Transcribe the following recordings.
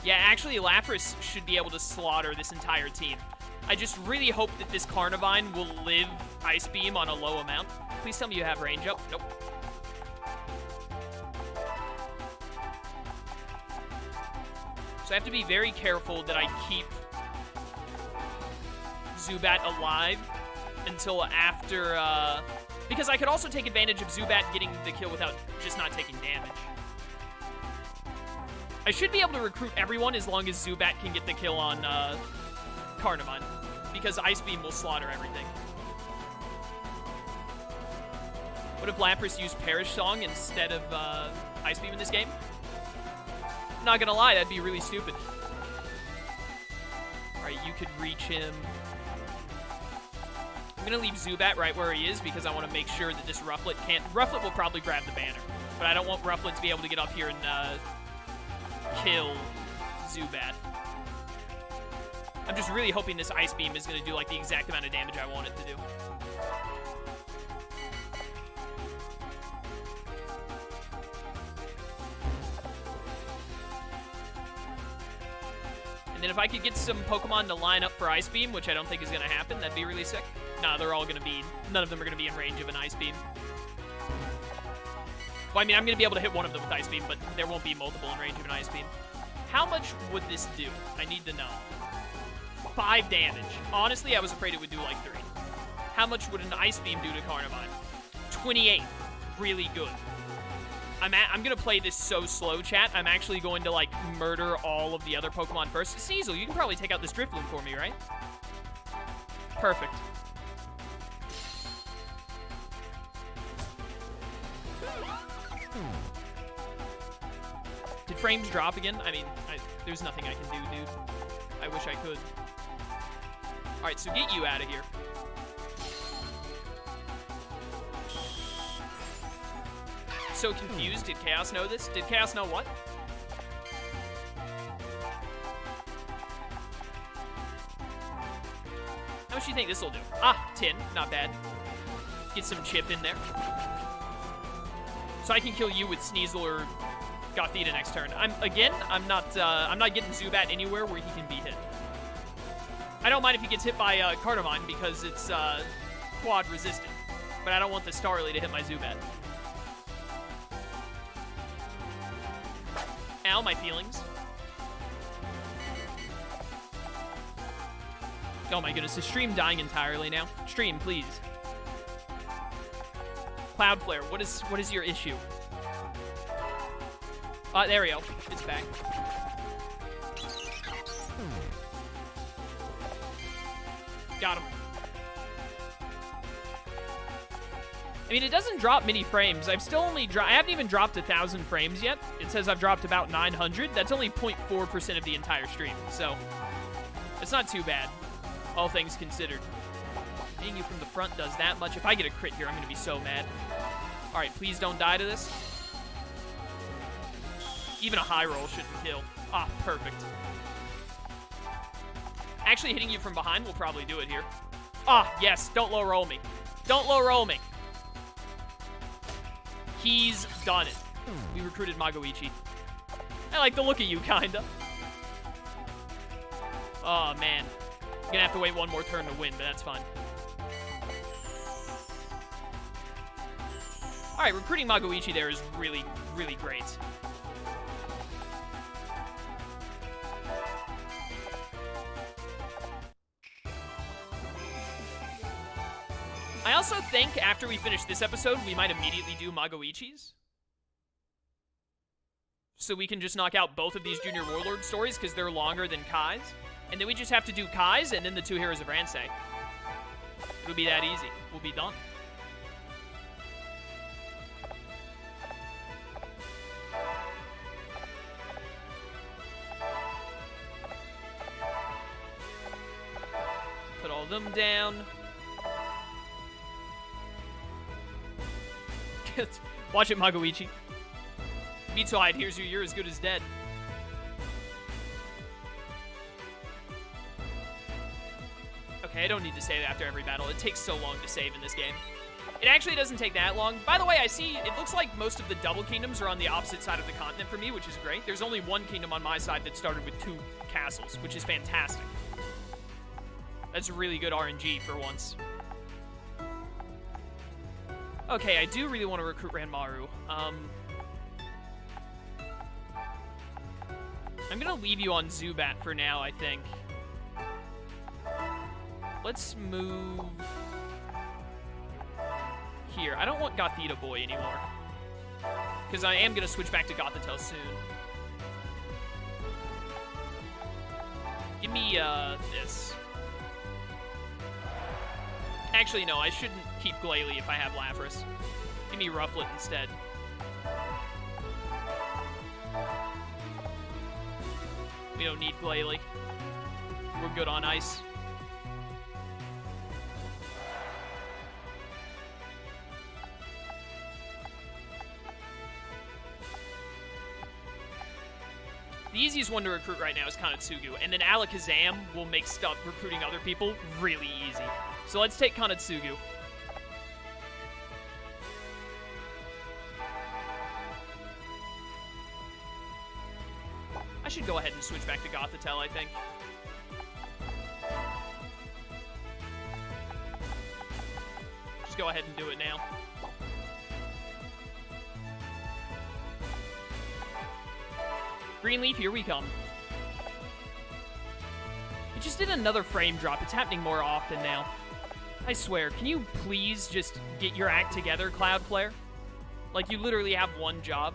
Yeah, actually, Lapras should be able to slaughter this entire team. I just really hope that this Carnivine will live Ice Beam on a low amount. Please tell me you have range up. Nope. So I have to be very careful that I keep Zubat alive until after, because I could also take advantage of Zubat getting the kill without just not taking damage. I should be able to recruit everyone as long as Zubat can get the kill on Carnivine, because Ice Beam will slaughter everything. What if Lapras used Perish Song instead of Ice Beam in this game? Not gonna lie, that'd be really stupid. Alright, you could reach him. I'm gonna leave Zubat right where he is because I want to make sure that this Rufflet can't... Rufflet will probably grab the banner, but I don't want Rufflet to be able to get up here and kill Zubat. I'm just really hoping this Ice Beam is gonna do like the exact amount of damage I want it to do. And then if I could get some Pokemon to line up for Ice Beam, which I don't think is going to happen, that'd be really sick. Nah, they're all going to be... None of them are going to be in range of an Ice Beam. Well, I mean, I'm going to be able to hit one of them with Ice Beam, but there won't be multiple in range of an Ice Beam. How much would this do? I need to know. 5 damage. Honestly, I was afraid it would do like 3. How much would an Ice Beam do to Carnivine? 28. Really good. I'm going to play this so slow, chat. I'm actually going to, like, murder all of the other Pokemon first. Sneasel, you can probably take out this Drifloon for me, right? Perfect. Did frames drop again? I mean, there's nothing I can do, dude. I wish I could. Alright, so get you out of here. So confused. Did Chaos know this? Did Chaos know what? How much do you think this will do? Ah, 10. Not bad. Get some chip in there. So I can kill you with Sneasel or Gothitelle next turn. I'm not getting Zubat anywhere where he can be hit. I don't mind if he gets hit by Carnivine because it's quad resistant, but I don't want the Starly to hit my Zubat. Ow, my feelings. Oh my goodness, is stream dying entirely now? Stream, please. Cloudflare, what is your issue? There we go. It's back. Got him. I mean, it doesn't drop many frames. I've still only I haven't even dropped 1,000 frames yet. It says I've dropped about 900. That's only 0.4% of the entire stream, so it's not too bad, all things considered. Hitting you from the front does that much. If I get a crit here, I'm going to be so mad. All right, please don't die to this. Even a high roll shouldn't kill. Ah, perfect. Actually, hitting you from behind will probably do it here. Ah, yes. Don't low roll me. Don't low roll me. He's done it. We recruited Magoichi. I like the look of you, kinda. Oh, man. I'm gonna have to wait one more turn to win, but that's fine. Alright, recruiting Magoichi there is really, really great. I also think after we finish this episode, we might immediately do Magoichi's. So we can just knock out both of these Junior Warlord stories because they're longer than Kai's. And then we just have to do Kai's and then the 2 Heroes of Ransei. It'll be that easy. We'll be done. Put all them down. Watch it, Magoichi. Mitsuhide hears you, you're as good as dead. Okay, I don't need to save after every battle. It takes so long to save in this game. It actually doesn't take that long. By the way, I see it looks like most of the double kingdoms are on the opposite side of the continent for me, which is great. There's only one kingdom on my side that started with 2 castles, which is fantastic. That's really good RNG for once. Okay, I do really want to recruit Ran Maru. I'm gonna leave you on Zubat for now, I think. Let's move here. I don't want Gothitelle Boy anymore, because I am gonna switch back to Gothitelle soon. Give me this. Actually, no, I shouldn't keep Glalie if I have Lapras. Give me Rufflet instead. We don't need Glalie. We're good on ice. The easiest one to recruit right now is Kanetsugu, and then Alakazam will make stuff recruiting other people really easy. So let's take Kanetsugu. I should go ahead and switch back to Gothitelle, I think. Just go ahead and do it now. Greenleaf, here we come. It just did another frame drop. It's happening more often now. I swear, can you please just get your act together, Cloudflare? Like, you literally have one job.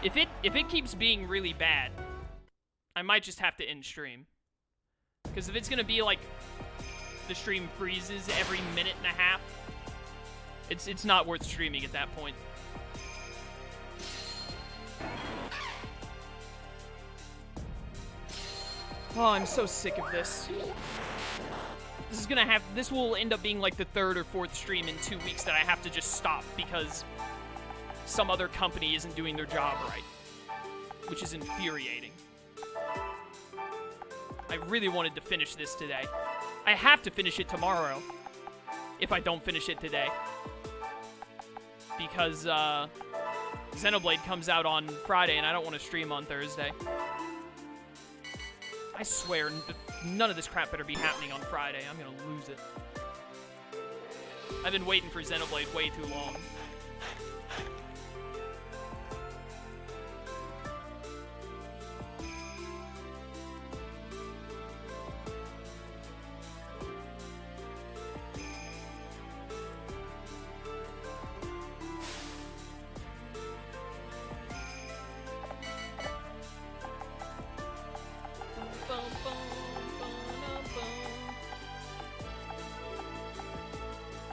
If it keeps being really bad, I might just have to end stream. Because if it's gonna be like the stream freezes every minute and a half, it's not worth streaming at that point. Oh, I'm so sick of this. This will end up being like the 3rd or 4th stream in 2 weeks that I have to just stop because some other company isn't doing their job right, which is infuriating. I really wanted to finish this today. I have to finish it tomorrow if I don't finish it today, because Xenoblade comes out on Friday and I don't want to stream on Thursday. I swear, none of this crap better be happening on Friday. I'm gonna lose it. I've been waiting for Xenoblade way too long.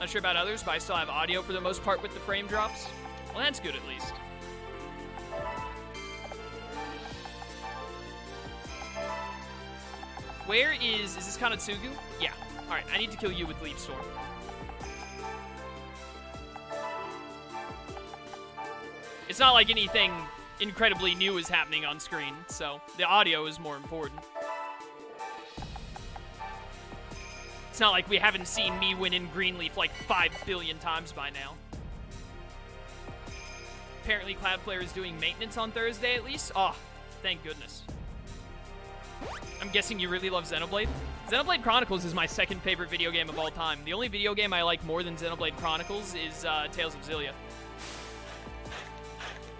Not sure about others, but I still have audio for the most part with the frame drops. Well, that's good at least. Where is this Kanetsugu? Yeah. Alright, I need to kill you with Leaf Storm. It's not like anything incredibly new is happening on screen, so the audio is more important. It's not like we haven't seen me win in Greenleaf like 5 billion times by now. Apparently Cloudflare is doing maintenance on Thursday at least. Oh, thank goodness. I'm guessing you really love Xenoblade? Xenoblade Chronicles is my 2nd favorite video game of all time. The only video game I like more than Xenoblade Chronicles is Tales of Xillia.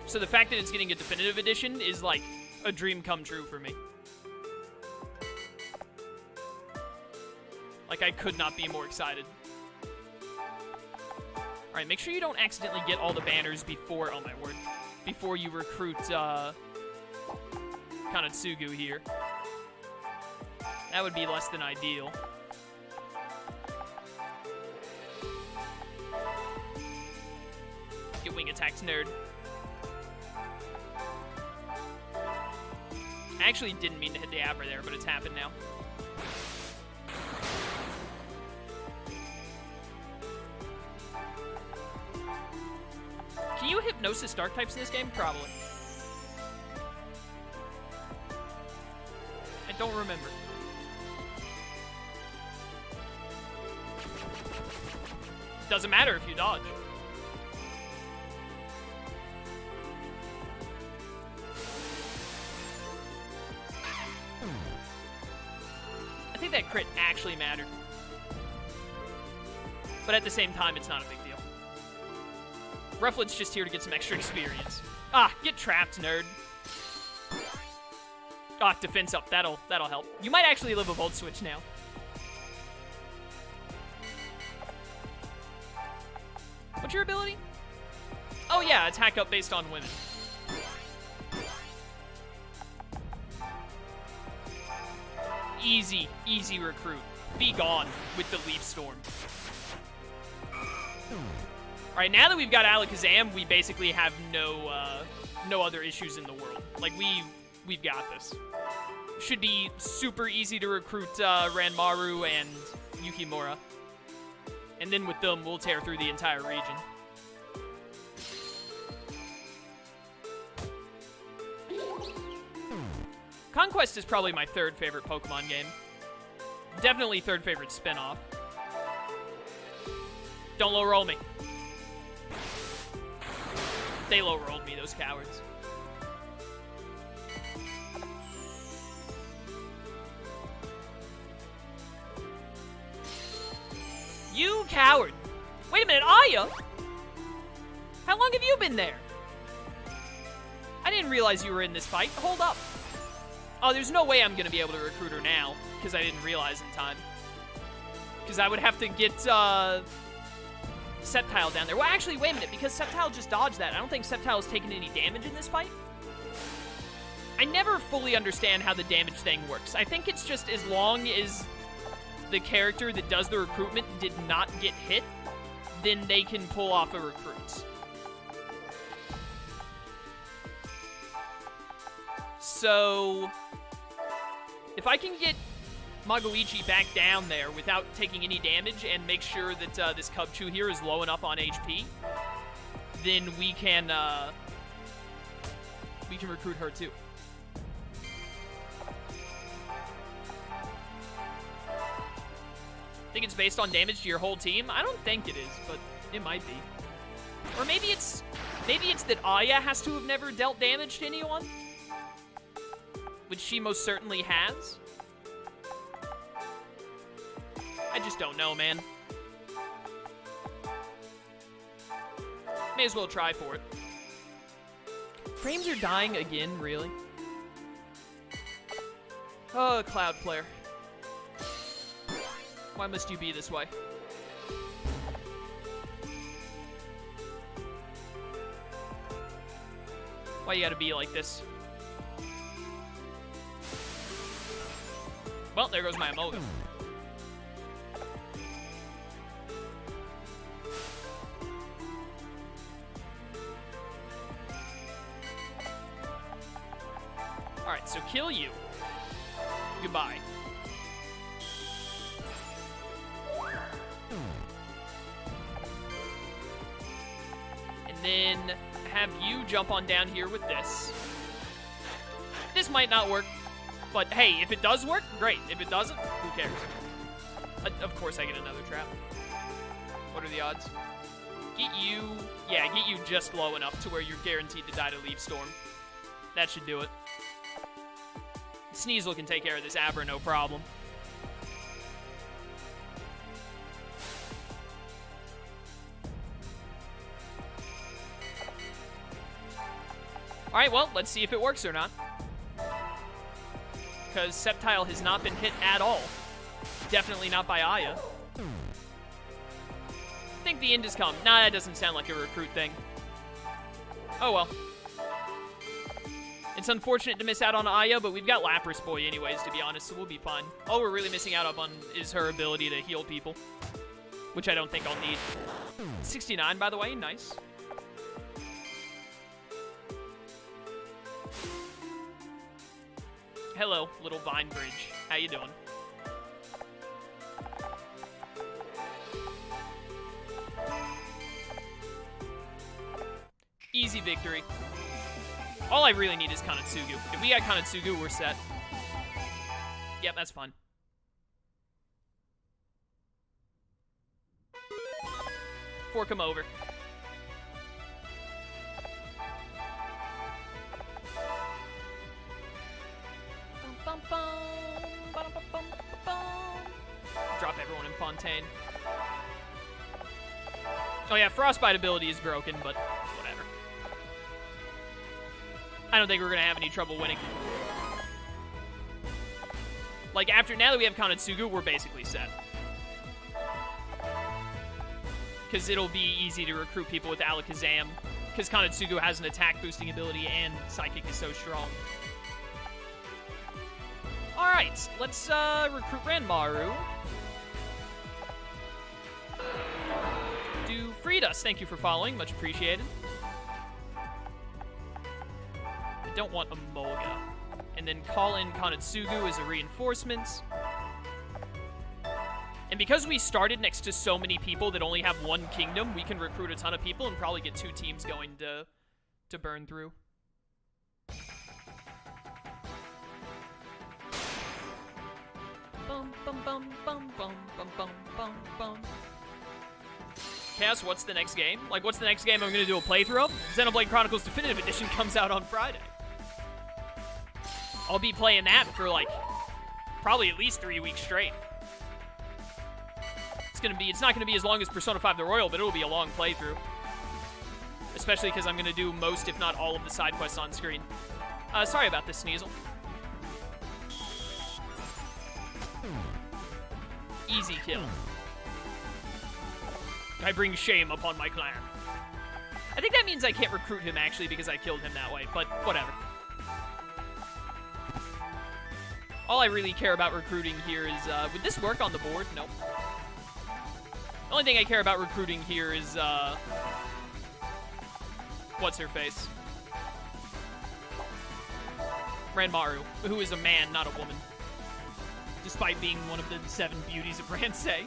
So the fact that it's getting a definitive edition is like a dream come true for me. Like, I could not be more excited. Alright, make sure you don't accidentally get all the banners before, oh my word, before you recruit, Kanetsugu here. That would be less than ideal. Get wing attacks, nerd. I actually didn't mean to hit the Abra there, but it's happened now. Can you Hypnosis Dark types in this game? Probably. I don't remember. doesn't matter if you dodge. I think that crit actually mattered. But at the same time, it's not a big deal. Rufflet's just here to get some extra experience. Ah, get trapped, nerd. Ah, defense up. That'll help. You might actually live a Volt Switch now. What's your ability? Oh yeah, attack up based on women. Easy, easy recruit. Be gone with the Leaf Storm. Alright, now that we've got Alakazam, we basically have no other issues in the world. Like, we've got this. Should be super easy to recruit Ran Maru and Yukimura. And then with them, we'll tear through the entire region. Conquest is probably my third favorite Pokemon game. Definitely third favorite spin-off. Don't low roll me. They low rolled me, those cowards. You coward! Wait a minute, Aya? How long have you been there? I didn't realize you were in this fight. Hold up. Oh, there's no way I'm gonna be able to recruit her now, because I didn't realize in time. Because I would have to get, Sceptile down there. Well, actually, wait a minute, because Sceptile just dodged that. I don't think Sceptile's taken any damage in this fight. I never fully understand how the damage thing works. I think it's just as long as the character that does the recruitment did not get hit, then they can pull off a recruit. So, if I can get Magoichi back down there without taking any damage and make sure that this Cubchoo here is low enough on HP, then we can recruit her too. Think it's based on damage to your whole team? I don't think it is, but it might be. Or maybe it's that Aya has to have never dealt damage to anyone, which she most certainly has. I just don't know, man. May as well try for it. Frames are dying again, really? Oh, Cloud Flare. Why must you be this way? Why you gotta be like this? Well, there goes my Emolga. Alright, so kill you. Goodbye. And then have you jump on down here with this. This might not work, but hey, if it does work, great. If it doesn't, who cares? Of course I get another trap. What are the odds? Get you just low enough to where you're guaranteed to die to Leaf Storm. That should do it. Sneasel can take care of this Abra, no problem. Alright, well, let's see if it works or not. Because Sceptile has not been hit at all. Definitely not by Aya. I think the end has come. Nah, that doesn't sound like a recruit thing. Oh well. It's unfortunate to miss out on Aya, but we've got Lapras Boy anyways, to be honest, so we'll be fine. All we're really missing out on is her ability to heal people, which I don't think I'll need. 69, by the way, nice. Hello, little Vine Bridge. How you doing? Easy victory. All I really need is Kanetsugu. If we got Kanetsugu, we're set. Yep, that's fine. Fork them over. Drop everyone in Fontaine. Oh yeah, Frostbite ability is broken, but whatever. I don't think we're gonna have any trouble winning. Like, now that we have Kanetsugu, we're basically set. Because it'll be easy to recruit people with Alakazam, because Kanetsugu has an attack boosting ability and Psychic is so strong. Alright, let's recruit Ran Maru. Do freed us. Thank you for following. Much appreciated. I don't want a Molga. And then call in Kanetsugu as a reinforcement. And because we started next to so many people that only have one kingdom, we can recruit a ton of people and probably get 2 teams going to burn through. Bum, bum, bum, bum, bum, bum, bum, bum, bum. Chaos, what's the next game? Like, what's the next game I'm going to do a playthrough of? Xenoblade Chronicles Definitive Edition comes out on Friday. I'll be playing that for, like, probably at least 3 weeks straight. It's not going to be as long as Persona 5 The Royal, but it'll be a long playthrough. Especially because I'm going to do most, if not all, of the side quests on screen. Sorry about this, Sneasel. Easy kill. I bring shame upon my clan. I think that means I can't recruit him, actually, because I killed him that way, but whatever. All I really care about recruiting here is, would this work on the board? Nope. The only thing I care about recruiting here is, what's her face? Ran Maru, who is a man, not a woman. Despite being one of the 7 beauties of Ransei.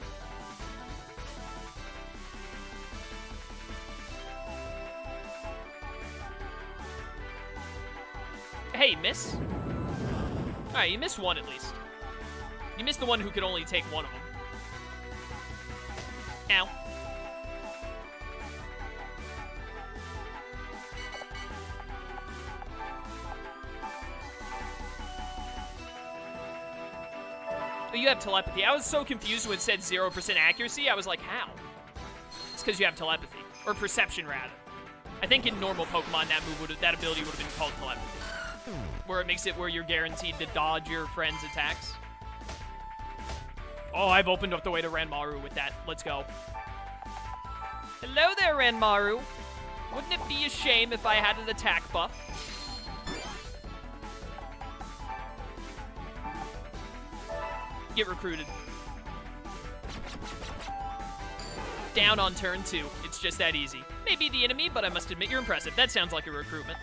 Hey, miss. Alright, you missed one at least. You missed the one who could only take one of them. Ow. Oh, you have telepathy. I was so confused when it said 0% accuracy. I was like, how? It's because you have telepathy. Or perception, rather. I think in normal Pokemon, that ability would have been called telepathy. Where it makes it where you're guaranteed to dodge your friend's attacks. Oh, I've opened up the way to Ran Maru with that. Let's go. Hello there, Ran Maru. Wouldn't it be a shame if I had an attack buff? Get recruited. Down on turn 2. It's just that easy. Maybe the enemy, but I must admit you're impressive. That sounds like a recruitment.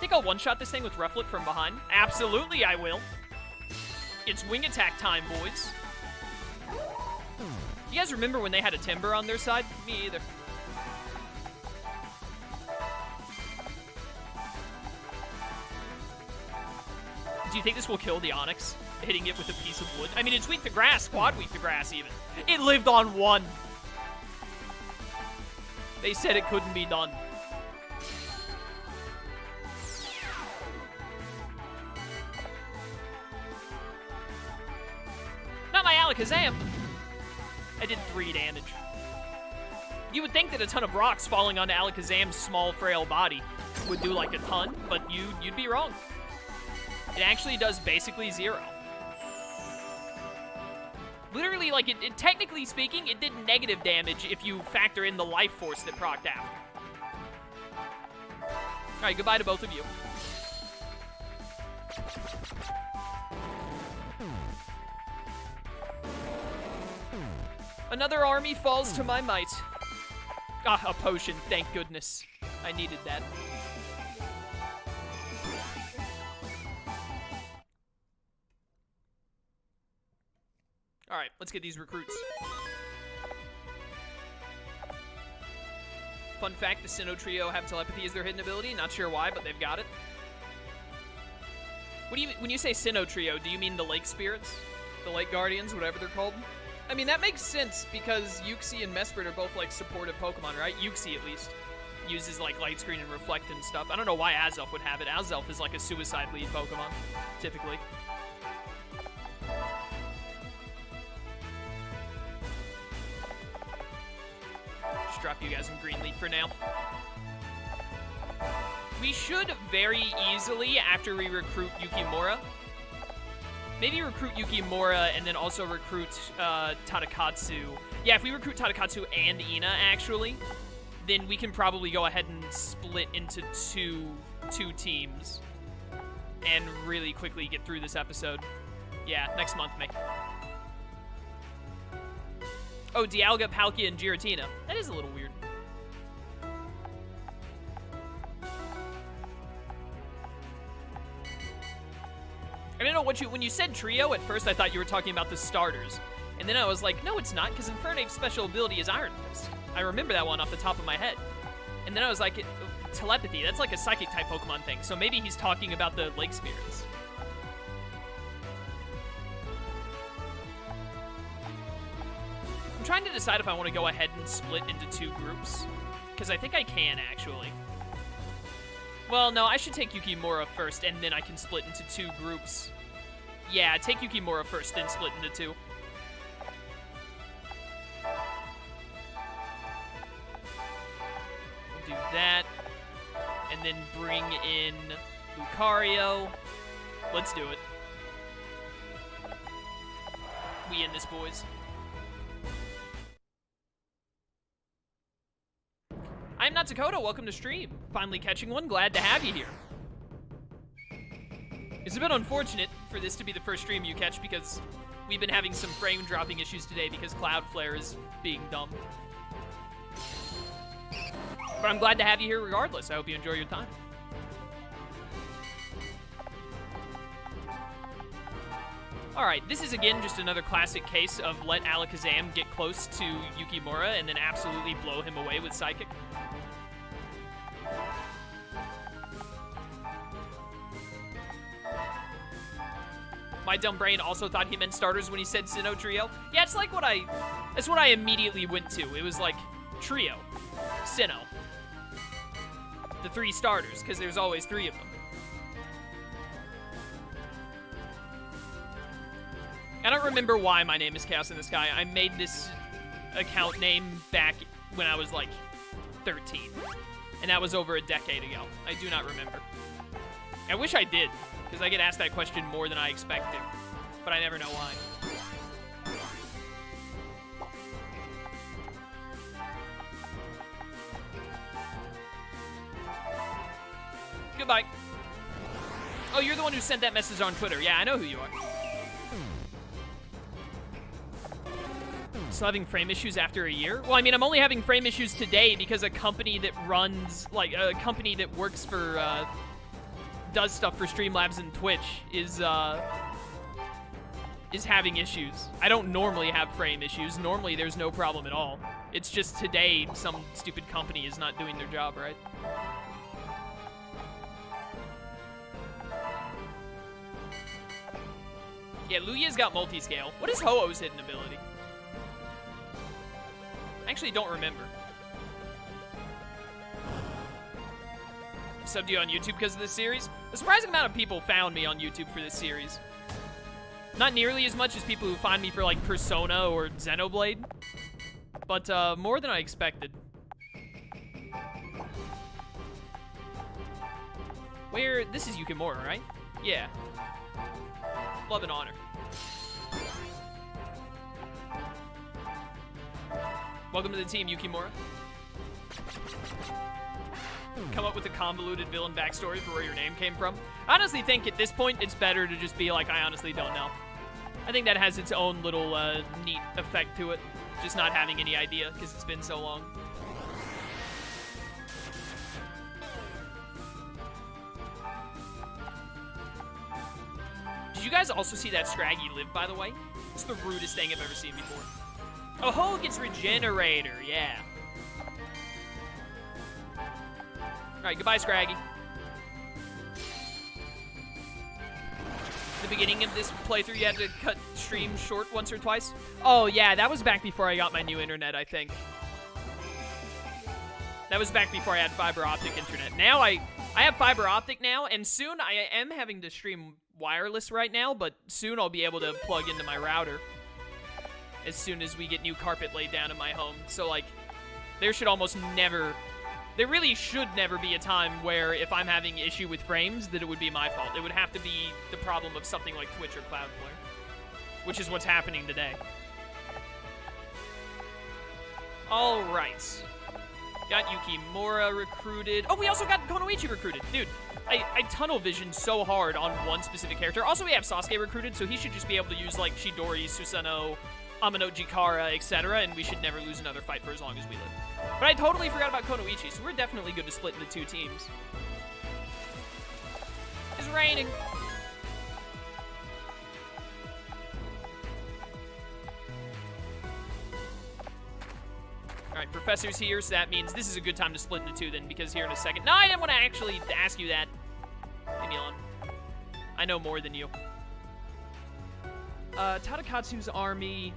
Think I'll one-shot this thing with Rufflet from behind? Absolutely, I will. It's wing attack time, boys. You guys remember when they had a Timber on their side? Me either. Do you think this will kill the Onyx? Hitting it with a piece of wood? I mean, it's weak to grass, quad weak to grass even. It lived on 1. They said it couldn't be done. Not my Alakazam. I did 3 damage. You would think that a ton of rocks falling onto Alakazam's small, frail body would do like a ton, but you'd be wrong. It actually does basically 0. Literally, like, it technically speaking, it did negative damage if you factor in the life force that procced out. Alright, goodbye to both of you. Another army falls to my might. Ah, a potion, thank goodness. I needed that. Alright, let's get these recruits. Fun fact, the Sinnoh Trio have telepathy as their hidden ability. Not sure why, but they've got it. What do you, when you say Sinnoh Trio, do you mean the Lake Spirits? The Lake Guardians, whatever they're called? I mean, that makes sense because Uxie and Mesprit are both, like, supportive Pokemon, right? Uxie, at least, uses, like, Light Screen and Reflect and stuff. I don't know why Azelf would have it. Azelf is, like, a suicide lead Pokemon, typically. Just drop you guys in Greenleaf for now. We should very easily, after we recruit Yukimura, maybe recruit Yukimura and then also recruit Tadakatsu. Yeah, if we recruit Tadakatsu and Ina, actually, then we can probably go ahead and split into two teams and really quickly get through this episode. Yeah, next month, mate. Oh, Dialga, Palkia, and Giratina. That is a little weird. I don't know what when you said trio, at first I thought you were talking about the starters. And then I was like, no, it's not, because Infernape's special ability is Iron Fist. I remember that one off the top of my head. And then I was like, telepathy, that's like a psychic-type Pokemon thing, so maybe he's talking about the Lake Spirits. I'm trying to decide if I want to go ahead and split into two groups, because I think I can, actually. Well, no, I should take Yukimura first, and then I can split into two groups. Yeah, take Yukimura first, then split into two. We'll do that. And then bring in Lucario. Let's do it. We in this, boys. I'm not Dakota, welcome to stream. Finally catching one, glad to have you here. It's a bit unfortunate for this to be the first stream you catch because we've been having some frame dropping issues today because Cloudflare is being dumb. But I'm glad to have you here regardless. I hope you enjoy your time. Alright, this is again just another classic case of let Alakazam get close to Yukimura and then absolutely blow him away with Psychic. My dumb brain also thought he meant starters when he said Sinnoh Trio. Yeah, it's like that's what I immediately went to. It was like, Trio, Sinnoh. The three starters, because there's always three of them. I don't remember why my name is Chaos in the Sky. I made this account name back when I was like 13. And that was over a decade ago. I do not remember. I wish I did, because I get asked that question more than I expected. But I never know why. Goodbye. Oh, you're the one who sent that message on Twitter. Yeah, I know who you are. Still having frame issues after a year? Well, I mean, I'm only having frame issues today because a company that runs, like, a company that works for, does stuff for Streamlabs and Twitch is having issues. I don't normally have frame issues. Normally, there's no problem at all. It's just today, some stupid company is not doing their job, right? Yeah, Luya's got multi-scale. What is Ho-Oh's hidden ability? I actually don't remember. Subbed you on YouTube because of this series? A surprising amount of people found me on YouTube for this series. Not nearly as much as people who find me for, like, Persona or Xenoblade. But, more than I expected. Where... This is Yukimura, right? Yeah. Love and honor. Welcome to the team, Yukimura. Come up with a convoluted villain backstory for where your name came from. I honestly think at this point it's better to just be like, I honestly don't know. I think that has its own little neat effect to it. Just not having any idea because it's been so long. Did you guys also see that Scraggy live, by the way? It's the rudest thing I've ever seen before. Oh, Ho gets Regenerator, yeah. Alright, goodbye, Scraggy. the beginning of this playthrough, you had to cut stream short once or twice? Oh, yeah, that was back before I got my new internet, I think. That was back before I had fiber optic internet. Now I have fiber optic now, and soon I am having to stream wireless right now, but soon I'll be able to plug into my router as soon as we get new carpet laid down in my home. So, like, there really should never be a time where if I'm having issue with frames, that it would be my fault. It would have to be the problem of something like Twitch or Cloudflare, which is what's happening today. All right. Got Yukimura recruited. Oh, we also got Konoichi recruited. Dude, I tunnel vision so hard on one specific character. Also, we have Sasuke recruited, so he should just be able to use, like, Chidori, Susanoo, Amano Jikara, etc., and we should never lose another fight for as long as we live. But I totally forgot about Konoichi, so we're definitely good to split into 2 teams. It's raining. Alright, Professor's here, so that means this is a good time to split into 2 then, because here in a second... No, I didn't want to actually ask you that. Leave me alone. I know more than you. Tadakatsu's army...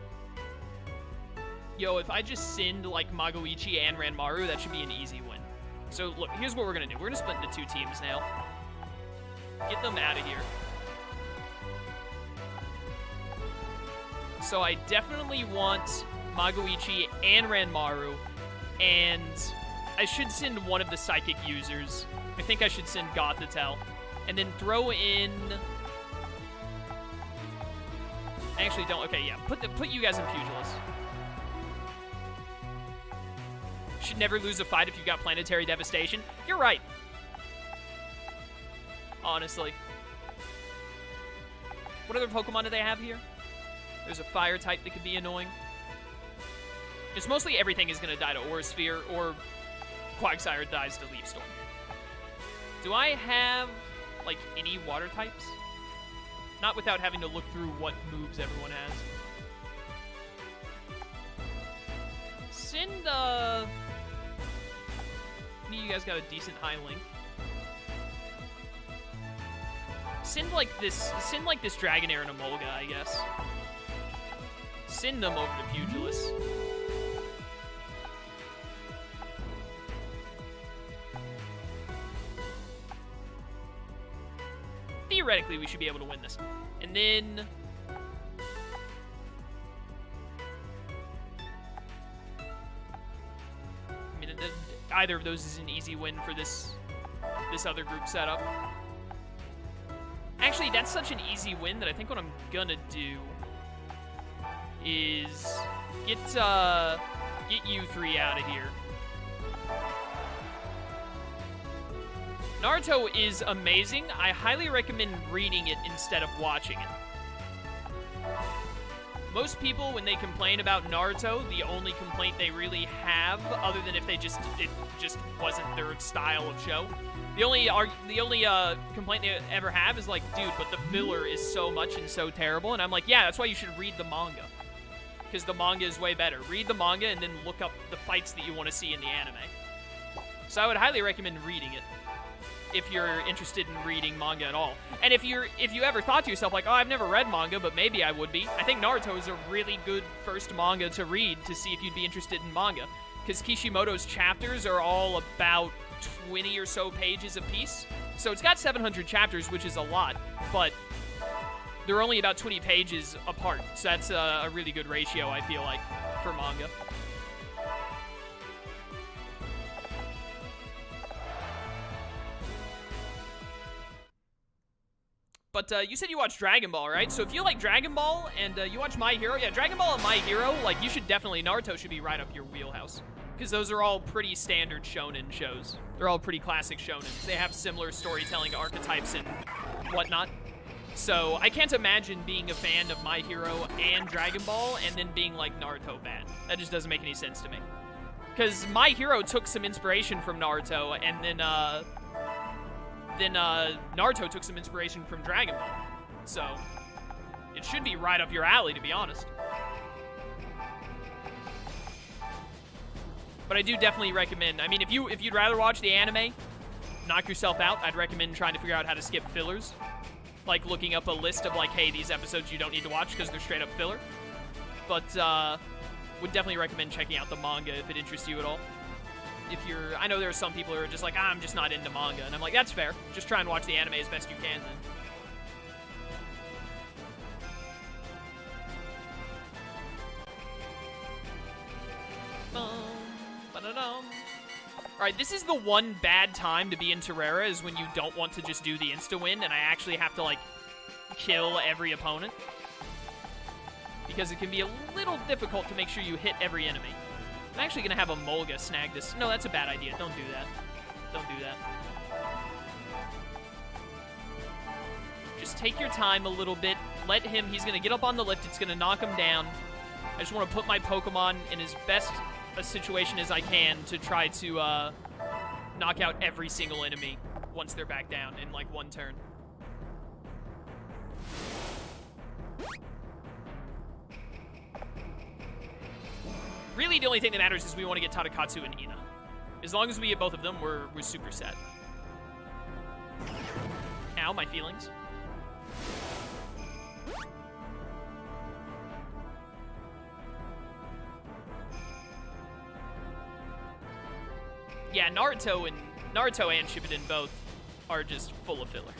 Yo, if I just send, like, Magoichi and Ran Maru, that should be an easy win. So, look, here's what we're gonna do. We're gonna split into 2 teams now. Get them out of here. So I definitely want Magoichi and Ran Maru, and I should send one of the psychic users. I think I should send Gothitelle, and then throw in... I actually don't... Okay, yeah. Put you guys in Pugilist. Should never lose a fight if you've got planetary devastation. You're right. Honestly. What other Pokemon do they have here? There's a fire type that could be annoying. It's mostly everything is going to die to Aura Sphere, or Quagsire dies to Leaf Storm. Do I have, like, any water types? Not without having to look through what moves everyone has. Send, you guys got a decent high link. Send like this Dragonair and Emolga, I guess. Send them over to Pugilist. Theoretically, we should be able to win this. And then... I mean, either of those is an easy win for this other group setup. Actually, that's such an easy win that I think what I'm gonna do is get you 3 out of here. Naruto is amazing. I highly recommend reading it instead of watching it. Most people, when they complain about Naruto, the only complaint they really have, other than if it just wasn't their style of show, the only complaint they ever have is like, dude, but the filler is so much and so terrible. And I'm like, yeah, that's why you should read the manga, because the manga is way better. Read the manga and then look up the fights that you want to see in the anime. So I would highly recommend reading it if you're interested in reading manga at all. And if you ever thought to yourself, like, oh, I've never read manga, but maybe I would be, I think Naruto is a really good first manga to read to see if you'd be interested in manga. Because Kishimoto's chapters are all about 20 or so pages apiece. So it's got 700 chapters, which is a lot, but they're only about 20 pages apart. So that's a really good ratio, I feel like, for manga. But you said you watch Dragon Ball, right? So if you like Dragon Ball and you watch My Hero, yeah, Dragon Ball and My Hero, like, you should definitely, Naruto should be right up your wheelhouse. Because those are all pretty standard shonen shows. They're all pretty classic shonen. They have similar storytelling archetypes and whatnot. So I can't imagine being a fan of My Hero and Dragon Ball and then being like Naruto bad. That just doesn't make any sense to me. Because My Hero took some inspiration from Naruto, and then Naruto took some inspiration from Dragon Ball. So it should be right up your alley, to be honest. But I do definitely recommend, I mean, if you'd rather watch the anime, knock yourself out, I'd recommend trying to figure out how to skip fillers. like looking up a list of like, hey, these episodes you don't need to watch because they're straight up filler. But would definitely recommend checking out the manga if it interests you at all. If you're, I know there are some people who are just like, I'm just not into manga, and I'm like, that's fair. Just try and watch the anime as best you can then. Alright, this is the one bad time to be in Terrera, is when you don't want to just do the insta-win, and I actually have to, like, kill every opponent. Because it can be a little difficult to make sure you hit every enemy. I'm actually going to have a Molga snag this. No, that's a bad idea. Don't do that. Don't do that. Just take your time a little bit. Let him, he's going to get up on the lift. It's going to knock him down. I just want to put my Pokemon in his best a situation as I can to try to knock out every single enemy once they're back down in like one turn. Really, the only thing that matters is we want to get Tadakatsu and Ina. As long as we get both of them, we're super set. Ow, my feelings. Yeah, Naruto and Shippuden both are just full of filler.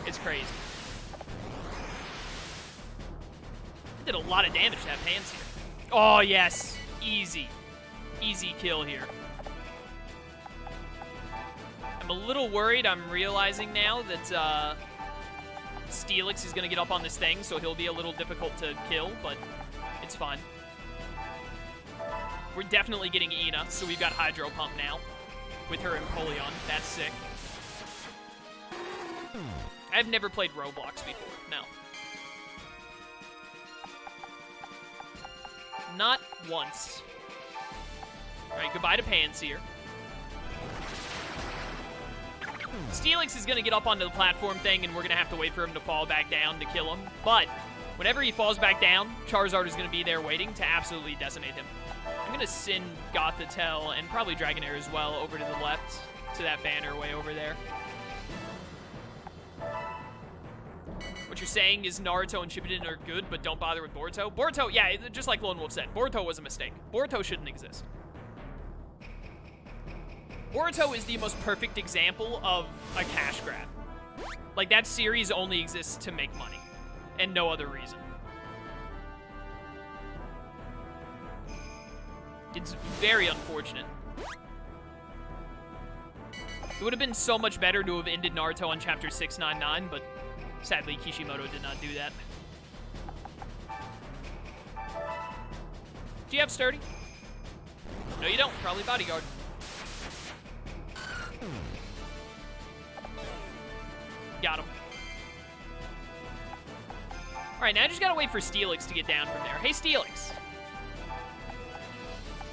It's crazy. Did a lot of damage to have hands here. Oh, yes. Easy. Easy kill here. I'm a little worried. I'm realizing now that Steelix is going to get up on this thing, so he'll be a little difficult to kill, but it's fine. We're definitely getting Ina, so we've got Hydro Pump now with her Empoleon. That's sick. I've never played Roblox before. No. Not once. Alright, goodbye to Panseer. Steelix is going to get up onto the platform thing, and we're going to have to wait for him to fall back down to kill him. But whenever he falls back down, Charizard is going to be there waiting to absolutely decimate him. I'm going to send Gothitelle and probably Dragonair as well over to the left, to that banner way over there. What you're saying is Naruto and Shippuden are good, but don't bother with Boruto? Boruto, yeah, just like Lone Wolf said, Boruto was a mistake. Boruto shouldn't exist. Boruto is the most perfect example of a cash grab. Like, that series only exists to make money, and no other reason. It's very unfortunate. It would have been so much better to have ended Naruto on Chapter 699, but sadly, Kishimoto did not do that. Do you have Sturdy? No, you don't. Probably Bodyguard. Got him. Alright, now I just gotta wait for Steelix to get down from there. Hey, Steelix.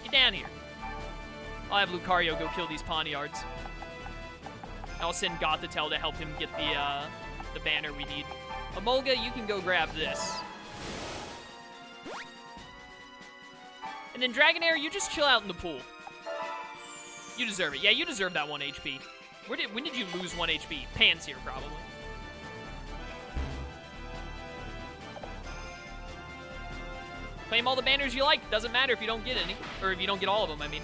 Get down here. I'll have Lucario go kill these Pawniards. I'll send Gothitelle to help him get the banner we need. Emolga, you can go grab this. And then Dragonair, you just chill out in the pool. You deserve it. Yeah, you deserve that 1 HP. When did you lose 1 HP? Panseer, probably. Claim all the banners you like. Doesn't matter if you don't get any. Or if you don't get all of them, I mean.